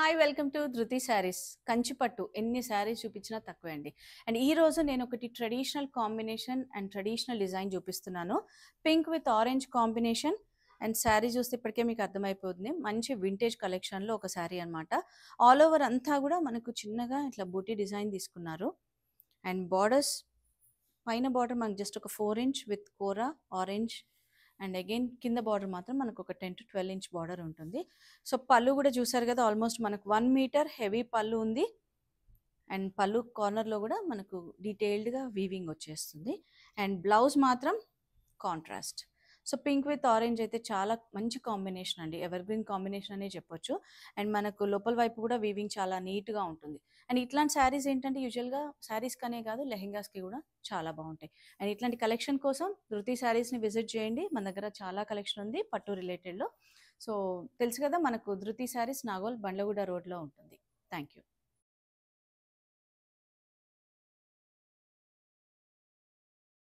Hi welcome to ధృతి శారీస్. కంచిపట్టు ఎన్ని శారీస్ చూపించినా తక్కువే అండి. అండ్ ఈ రోజు నేను ఒకటి traditional combination and traditional design చూపిస్తున్నాను. Pink with orange combination. And sari చూస్తే ఇప్పటికే మీకు అర్థమైపోతుంది, మంచి వింటేజ్ కలెక్షన్లో ఒక శారీ అనమాట. ఆల్ ఓవర్ అంతా కూడా మనకు చిన్నగా ఇట్లా బూటీ డిజైన్ తీసుకున్నారు. అండ్ బార్డర్స్, పైన బార్డర్ మనకు జస్ట్ ఒక 4 ఇంచ్ విత్ కోరా ఆరెంజ్. అండ్ అగైన్ కింద బార్డర్ మాత్రం మనకు ఒక 10 to 12 ఇంచ్ బార్డర్ ఉంటుంది. సో పళ్ళు కూడా చూసారు కదా, ఆల్మోస్ట్ మనకు 1 మీటర్ హెవీ పళ్ళు ఉంది. అండ్ పళ్ళు కార్నర్లో కూడా మనకు డీటెయిల్డ్గా వీవింగ్ వచ్చేస్తుంది. అండ్ బ్లౌజ్ మాత్రం contrast. So pink with orange అయితే చాలా మంచి కాంబినేషన్ అండి, ఎవర్ గ్రీన్ కాంబినేషన్ అనే చెప్పొచ్చు. అండ్ మనకు లోపల వైపు కూడా వీవింగ్ చాలా నీట్గా ఉంటుంది. అండ్ ఇట్లాంటి శారీస్ ఏంటంటే యూజువల్గా శారీస్కనే కాదు లెహెంగాస్కి కూడా చాలా బాగుంటాయి. అండ్ ఇట్లాంటి కలెక్షన్ కోసం ధృతి శారీస్ని విజిట్ చేయండి. మన దగ్గర చాలా కలెక్షన్ ఉంది పట్టు రిలేటెడ్లో. సో తెలుసు కదా, మనకు ధృతి శారీస్ నాగోల్ బండ్లగూడ రోడ్లో ఉంటుంది. Thank you.